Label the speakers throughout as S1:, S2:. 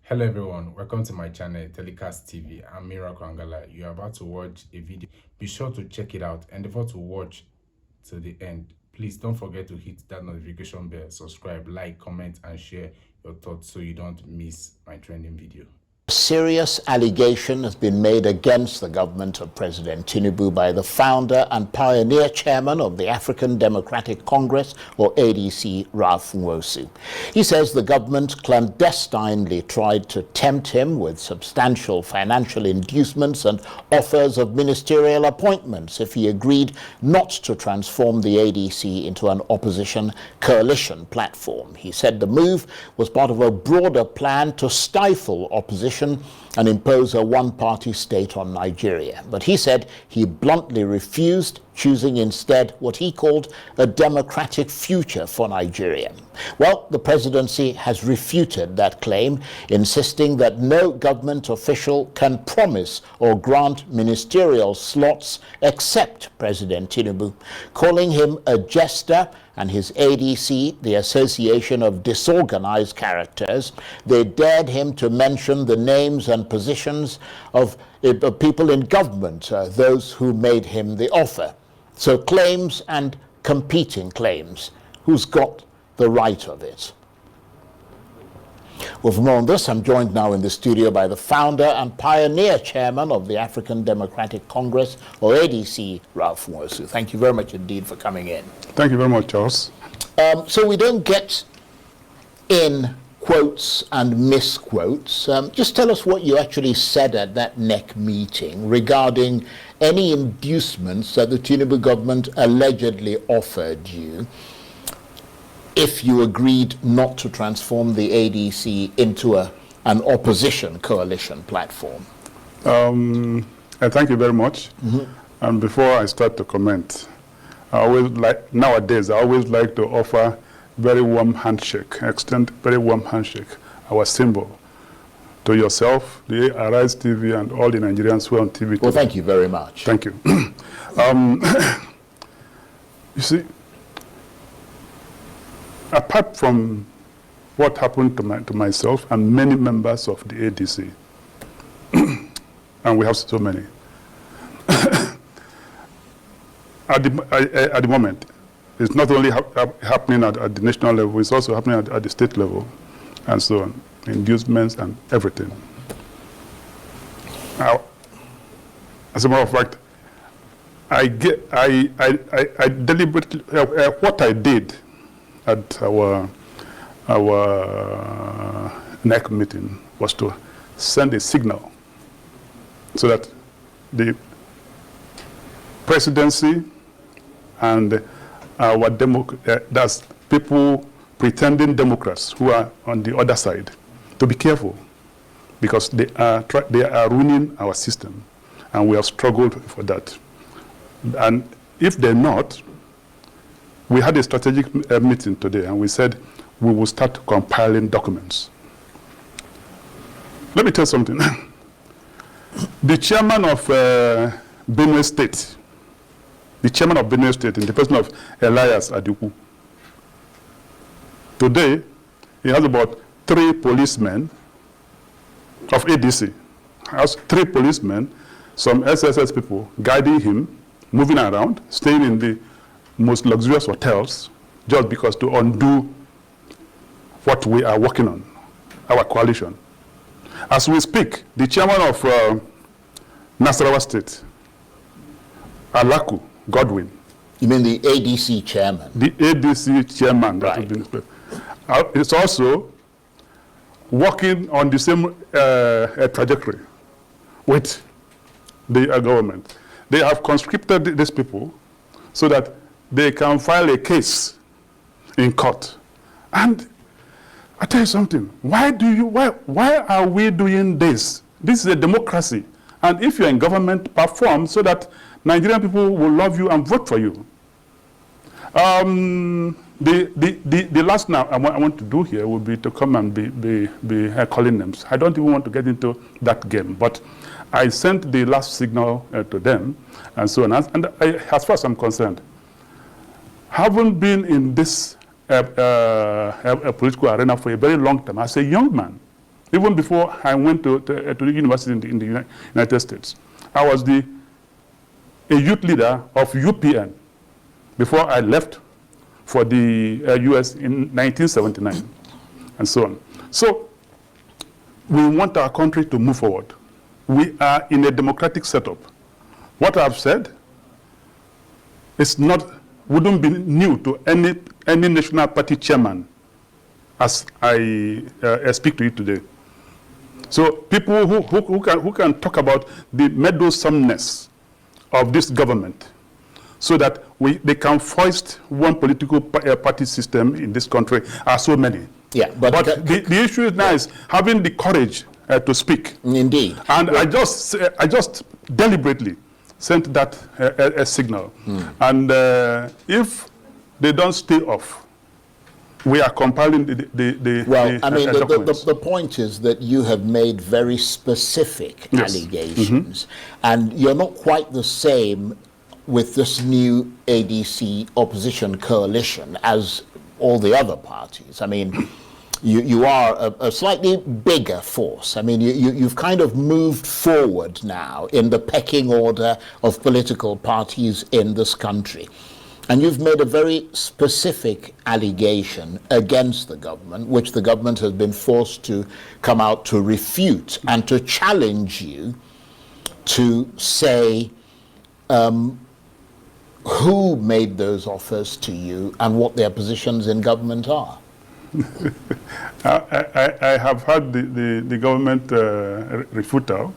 S1: Hello everyone, welcome to my channel Telecast TV. I'm Miracle Angala. You are about to watch a video. Be sure to check it out and endeavor to watch to the end. Please don't forget to hit that notification bell, subscribe, like, comment and share your thoughts so you don't miss my trending video.
S2: Serious allegation has been made against the government of President Tinubu by the founder and pioneer chairman of the African Democratic Congress, or ADC, Ralph Nwosu. He says the government clandestinely tried to tempt him with substantial financial inducements and offers of ministerial appointments if he agreed not to transform the ADC into an opposition coalition platform. He said the move was part of a broader plan to stifle opposition and impose a one-party state on Nigeria. But he said he bluntly refused, choosing instead what he called a democratic future for Nigeria. Well, the presidency has refuted that claim, insisting that no government official can promise or grant ministerial slots except President Tinubu, calling him a jester and his ADC, the Association of Disorganized Characters. They dared him to mention the names and positions of people in government, those who made him the offer. So claims and competing claims. Who's got the right of it? Well, for more on this, I'm joined now in the studio by the founder and pioneer chairman of the African Democratic Congress, or ADC, Ralph Nwosu. Thank you very much indeed for coming in.
S3: Thank you very much, Charles.
S2: So we don't get in quotes and misquotes. Just tell us what you actually said at that NEC meeting regarding any inducements that the Tinubu government allegedly offered you if you agreed not to transform the ADC into an opposition coalition platform.
S3: Thank you very much. And before I start to comment, nowadays I always like to offer very warm handshake, extend very warm handshake, our symbol, to yourself, the Arise TV, and all the Nigerians who are on TV today.
S2: Well, thank you very much.
S3: Thank you. You see, apart from what happened to myself and many members of the ADC, and we have so many, at the moment, it's not only happening at the national level, it's also happening at the state level, and so on, inducements and everything. Now, as a matter of fact, I deliberately, what I did at our NEC meeting was to send a signal so that the presidency and that's people pretending Democrats who are on the other side, to be careful, because they are ruining our system, and we have struggled for that. And if they're not, we had a strategic meeting today, and we said we will start compiling documents. Let me tell you something. The chairman of Benue State, in the person of Elias Aduku, today he has about 3 policemen of ADC. He has 3 policemen, some SSS people guiding him, moving around, staying in the most luxurious hotels, just because to undo what we are working on, our coalition. As we speak, the chairman of Nasarawa State, Alaku Godwin.
S2: You mean the ADC chairman? The
S3: ADC chairman.
S2: Right.
S3: Is also working on the same trajectory with the government. They have conscripted these people so that they can file a case in court. And I tell you something, why are we doing this? This is a democracy. And if you're in government, perform so that Nigerian people will love you and vote for you. The last now I want to do here would be to come and be calling names. I don't even want to get into that game, but I sent the last signal to them, and so on. And as far as I'm concerned, having been in this political arena for a very long time, as a young man, Even before I went to the university in the United States, I was a youth leader of UPN before I left for the US in 1979, and so on. So we want our country to move forward. We are in a democratic setup. What I've said wouldn't be new to any national party chairman as I speak to you today. So people who can talk about the meddlesomeness of this government so that they can foist one political party system in this country are so many.
S2: Yeah,
S3: but the issue now is having the courage to speak.
S2: Indeed.
S3: And I just deliberately sent that a signal. And if they don't stay off, we are compiling
S2: the point is that you have made very specific allegations, and you're not quite the same with this new ADC opposition coalition as all the other parties. I mean, you are a slightly bigger force. I mean, you've kind of moved forward now in the pecking order of political parties in this country. And you've made a very specific allegation against the government, which the government has been forced to come out to refute and to challenge you to say who made those offers to you and what their positions in government are.
S3: I have heard the government refutal,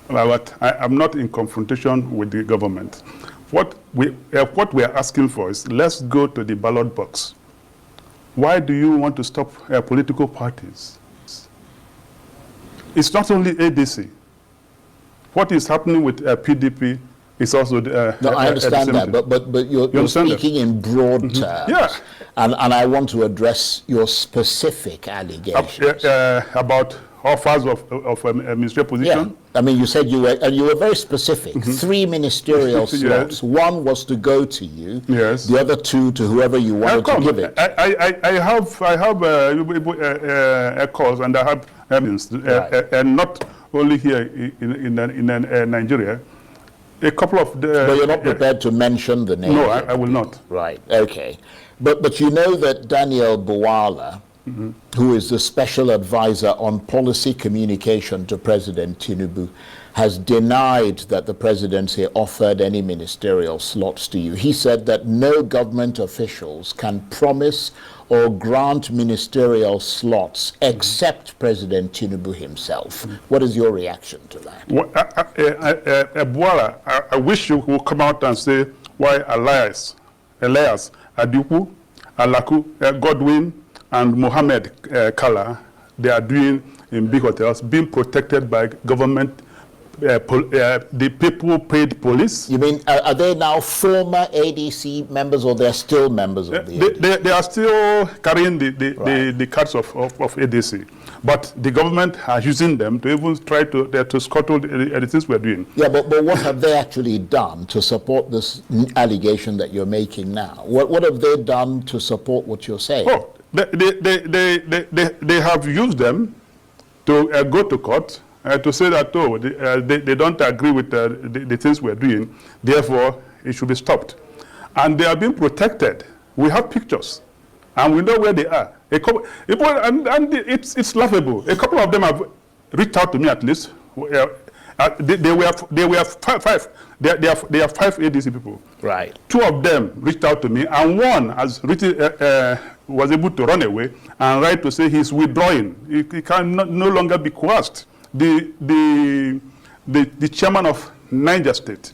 S3: but I'm not in confrontation with the government. What we are asking for is, let's go to the ballot box. Why do you want to stop political parties? It's not only ADC. What is happening with PDP is also
S2: no, I understand that, but you're speaking in broad terms.
S3: Yeah.
S2: And I want to address your specific allegations.
S3: About offers of a ministerial position?
S2: Yeah. I mean, you said you were very specific. 3 ministerial slots.
S3: Yes.
S2: One was to go to you.
S3: Yes.
S2: The other 2 to whoever you wanted to give it.
S3: I have a cause, and I have evidence, and not only here in Nigeria. A couple of
S2: but you're not prepared to mention the name.
S3: No, I will not.
S2: Right. Okay. But you know that Daniel Buwala, who is the special advisor on policy communication to President Tinubu, has denied that the presidency offered any ministerial slots to you. He said that no government officials can promise or grant ministerial slots except President Tinubu himself. What is your reaction to that?
S3: Buwala, I wish you would come out and say why Elias, Adiku, Alaku, Godwin, and Mohammed Kala, they are doing in big hotels, being protected by government, the people paid police.
S2: You mean, are they now former ADC members, or they're still members of the ADC?
S3: They are still carrying the cards of ADC. But the government are using them to even try to scuttle the things we're doing.
S2: Yeah, but what have they actually done to support this allegation that you're making now? What have they done to support what you're saying?
S3: Oh, they have used them to go to court to say that, oh, they don't agree with the things we're doing, therefore it should be stopped. And they are being protected. We have pictures, and we know where they are. It's laughable. A couple of them have reached out to me, at least. They were five. They are 5 ADC people.
S2: Right.
S3: 2 of them reached out to me, and one has was able to run away and write to say he's withdrawing. He can no longer be coerced. The chairman of Niger State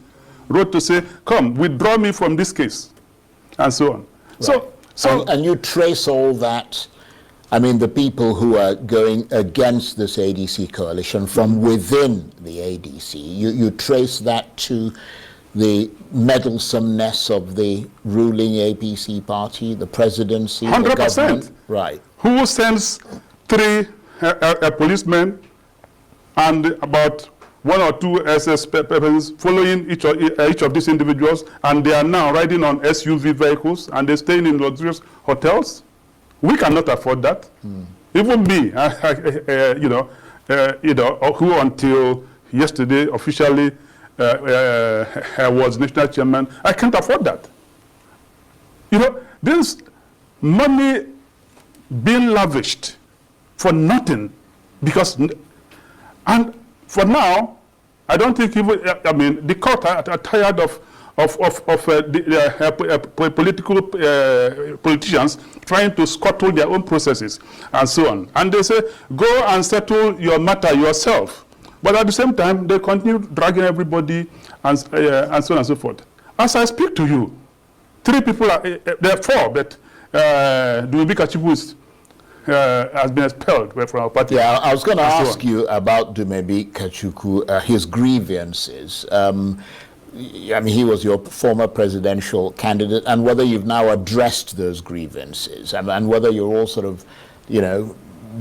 S3: wrote to say, come, withdraw me from this case, and so on. Right. So
S2: and you trace all that, I mean, the people who are going against this ADC coalition from within the ADC, you trace that to the meddlesomeness of the ruling APC party, the presidency,
S3: 100%.
S2: the government? Right.
S3: Who sends 3 policemen and about 1 or 2 SS persons following each of these individuals, and they are now riding on SUV vehicles, and they're staying in luxurious hotels? We cannot afford that. Even me, who until yesterday officially was national chairman, I can't afford that. This money being lavished for nothing, and for now, I don't think even, the court are tired of politicians trying to scuttle their own processes and so on. And they say, go and settle your matter yourself. But at the same time, they continue dragging everybody and so on and so forth. As I speak to you, 3 people, there are 4, but Dumebika Chibu has been expelled from our party.
S2: Yeah, I was going to ask you about Dumebika Kachukwu, his grievances. He was your former presidential candidate, and whether you've now addressed those grievances, and whether you're all sort of,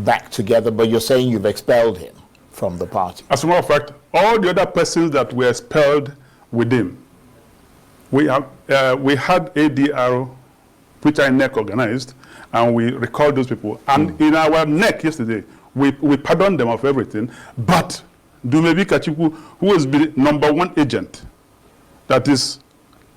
S2: back together, but you're saying you've expelled him from the party.
S3: As a matter of fact, all the other persons that were expelled with him, we had ADR, which INEC organized, and we recalled those people. And in our NEC yesterday, we pardoned them of everything, but Dumebika Kachukwu, who is the #1 agent, that is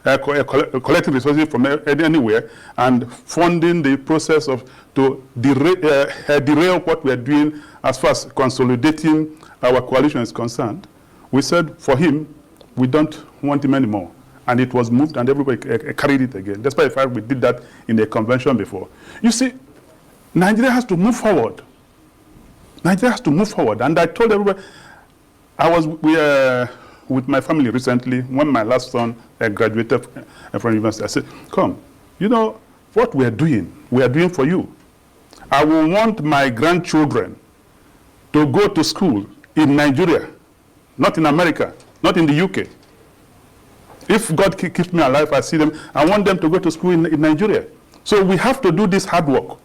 S3: collecting resources from anywhere and funding the process to derail what we are doing as far as consolidating our coalition is concerned. We said for him, we don't want him anymore. And it was moved and everybody carried it again, despite the fact we did that in a convention before. You see, Nigeria has to move forward. Nigeria has to move forward. And I told everybody, I was with my family recently, when my last son graduated from university. I said, come, what we are doing for you. I will want my grandchildren to go to school in Nigeria, not in America, not in the UK. If God keeps me alive, I see them, I want them to go to school in Nigeria. So we have to do this hard work.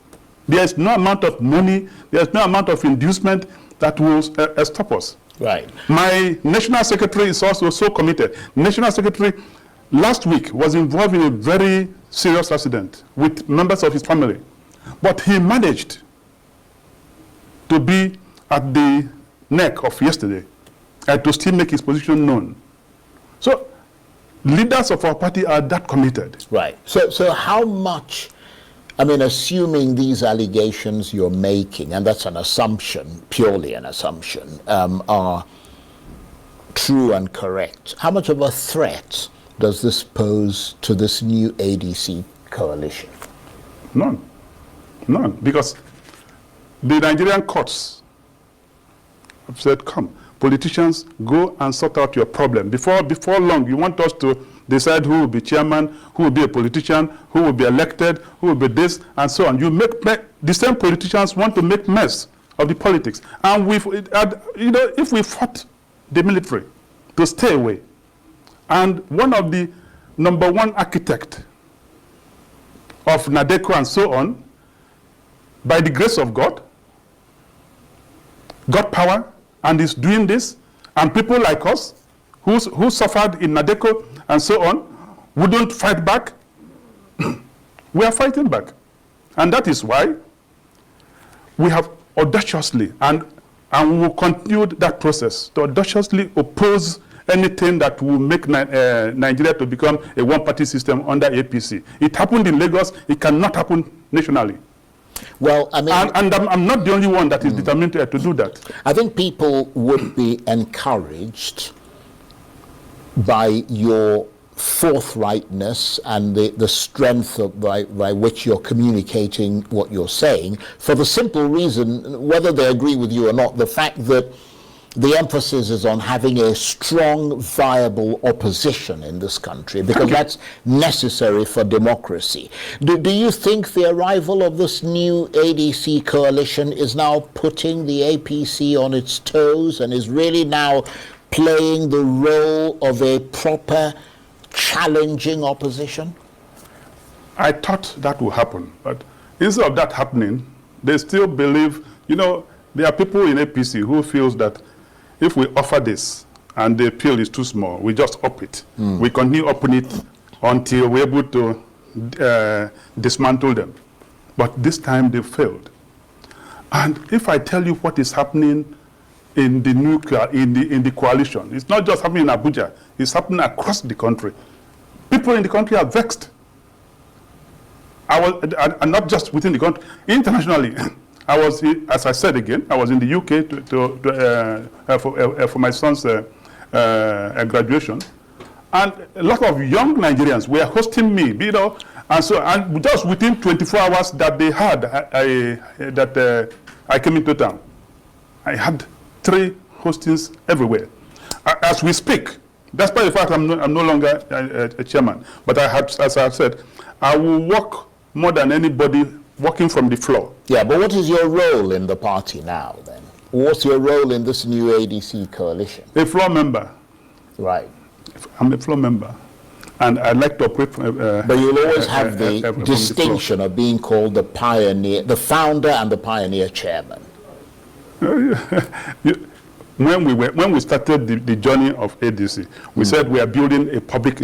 S3: There is no amount of money, there is no amount of inducement that will stop us.
S2: Right.
S3: My national secretary is also so committed. National secretary last week was involved in a very serious accident with members of his family. But he managed to be at the neck of yesterday and to still make his position known. So leaders of our party are that committed.
S2: Right. So how much, assuming these allegations you're making, and that's an assumption, purely an assumption, are true and correct, how much of a threat does this pose to this new ADC coalition?
S3: None. Because the Nigerian courts have said, come, politicians, go and sort out your problem. Before long, you want us to decide who will be chairman, who will be a politician, who will be elected, who will be this, and so on. The same politicians want to make mess of the politics. And if we fought the military to stay away, and one of the #1 architect of NADECO and so on, by the grace of God, got power and is doing this, and people like us who suffered in NADECO and so on wouldn't fight back, we are fighting back. And that is why we have audaciously, and we will continue that process, to audaciously oppose anything that will make Nigeria to become a one-party system under APC. It happened in Lagos, it cannot happen nationally.
S2: Well,
S3: and I'm not the only one that is determined to do that.
S2: I think people would be encouraged by your forthrightness and the strength by which you're communicating what you're saying, for the simple reason, whether they agree with you or not, the fact that the emphasis is on having a strong, viable opposition in this country, because that's necessary for democracy. Do you think the arrival of this new ADC coalition is now putting the APC on its toes and is really now playing the role of a proper, challenging opposition?
S3: I thought that would happen, but instead of that happening, they still believe, there are people in APC who feels that if we offer this and the appeal is too small, we just up it. We continue upping it until we're able to dismantle them. But this time they failed. And if I tell you what is happening in the nuclear, in the coalition, it's not just happening in Abuja, it's happening across the country. People in the country are vexed. And not just within the country, internationally. I was, as I said again, I was in the UK for my son's graduation, and a lot of young Nigerians were hosting me, you know, and just within 24 hours that they had, I came into town. I had 3 hostings everywhere. As we speak, despite the fact I'm no longer a chairman, but I had, as I said, I will work more than anybody working from the floor.
S2: Yeah, but what is your role in the party now, then? What's your role in this new ADC coalition?
S3: A floor member.
S2: Right.
S3: I'm a floor member. And I'd like to operate
S2: but you'll always have the distinction of being called the pioneer, the founder and the pioneer chairman.
S3: When we started the journey of ADC, we said we are building a public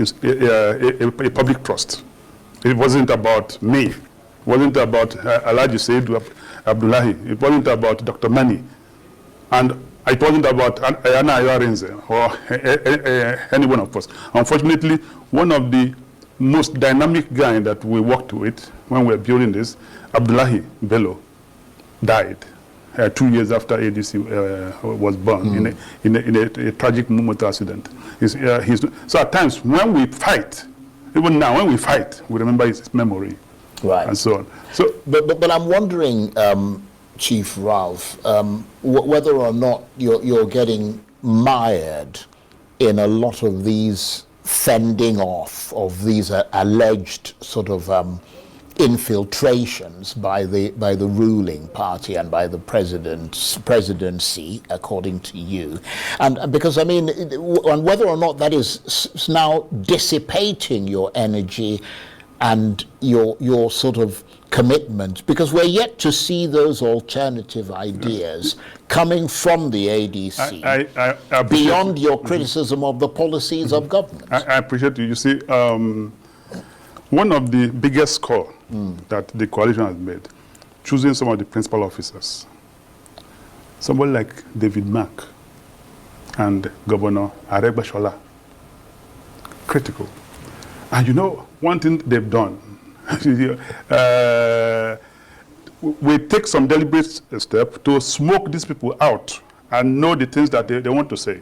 S3: trust. It wasn't about me. It wasn't about Alhaji Seydou Abdullahi. It wasn't about Dr. Mani. And it wasn't about Ayana Ayarenze or any one of us. Unfortunately, one of the most dynamic guys that we worked with when we were building this, Abdullahi Bello, died 2 years after ADC was born in a tragic motor accident. So at times when we fight, even now when we fight, we remember his memory,
S2: right,
S3: and so on. So,
S2: but I'm wondering, Chief Ralph, whether or not you're getting mired in a lot of these fending off of these alleged sort of infiltrations by the ruling party and by the presidency, according to you, and because I mean, and whether or not that is now dissipating your energy and your sort of commitment, because we're yet to see those alternative ideas coming from the ADC
S3: I
S2: beyond your criticism of the policies of government.
S3: I appreciate you. You see, one of the biggest calls that the coalition has made, choosing some of the principal officers, somebody like David Mark and Governor Aregbesola, critical. And you know, one thing they've done, we take some deliberate step to smoke these people out and know the things that they want to say.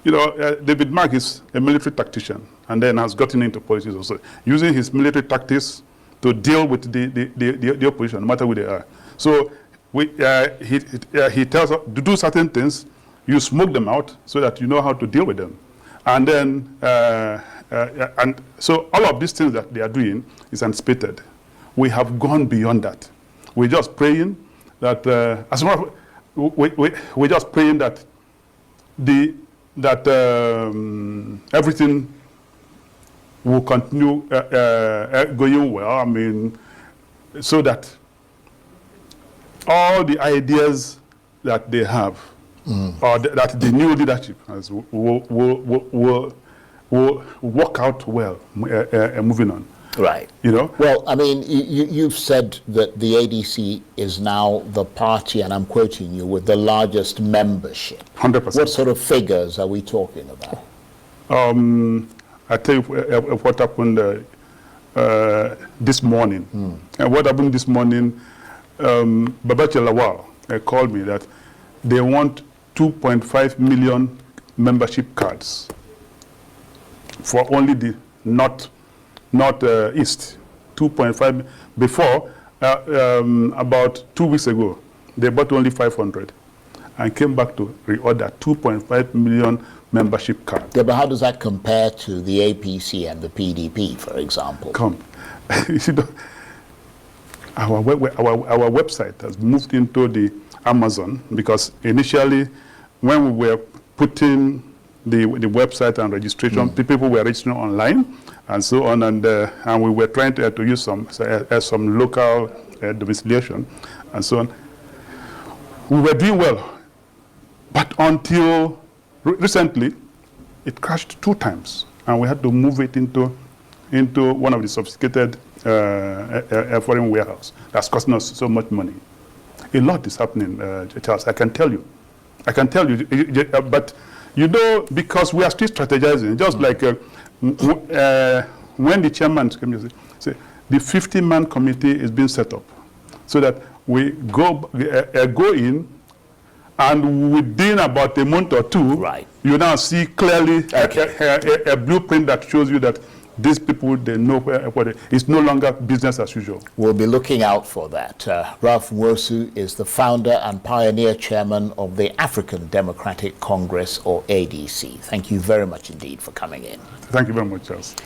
S3: You know, David Mark is a military tactician and then has gotten into politics also, using his military tactics to deal with the opposition, no matter who they are. So he tells us to do certain things, you smoke them out so that you know how to deal with them. And then, and so all of these things that they are doing is anticipated. We have gone beyond that. We're just praying that, we're just praying that everything will continue going well. I mean, so that all the ideas that they have, or that the new leadership has, will work out well, moving on.
S2: Right.
S3: You know?
S2: Well, I mean, you've said that the ADC is now the party, and I'm quoting you, with the largest membership.
S3: 100%.
S2: What sort of figures are we talking about?
S3: I tell you what happened this morning. And what happened this morning, Babachi Lawal called me that they want 2.5 million membership cards for only the Northeast. 2.5. Before, about 2 weeks ago, they bought only 500 and came back to reorder 2.5 million membership cards.
S2: Yeah, but how does that compare to the APC and the PDP, for example?
S3: You see, our website has moved into the Amazon, because initially, when we were putting the website and registration, people were registering online and so on, and we were trying to use some local domiciliation and so on. We were doing well, but until recently, it crashed 2 times, and we had to move it into one of the sophisticated foreign warehouse that's costing us so much money. A lot is happening, Charles. I can tell you. But you know, because we are still strategizing, just like when the chairman came, say the 50-man committee is being set up, so that we go in, and within about a month or two,
S2: right,
S3: you now see clearly a blueprint that shows you that these people, they know it's no longer business as usual.
S2: We'll be looking out for that. Ralph Nwosu is the founder and pioneer chairman of the African Democratic Congress, or ADC. Thank you very much indeed for coming in.
S3: Thank you very much, Charles.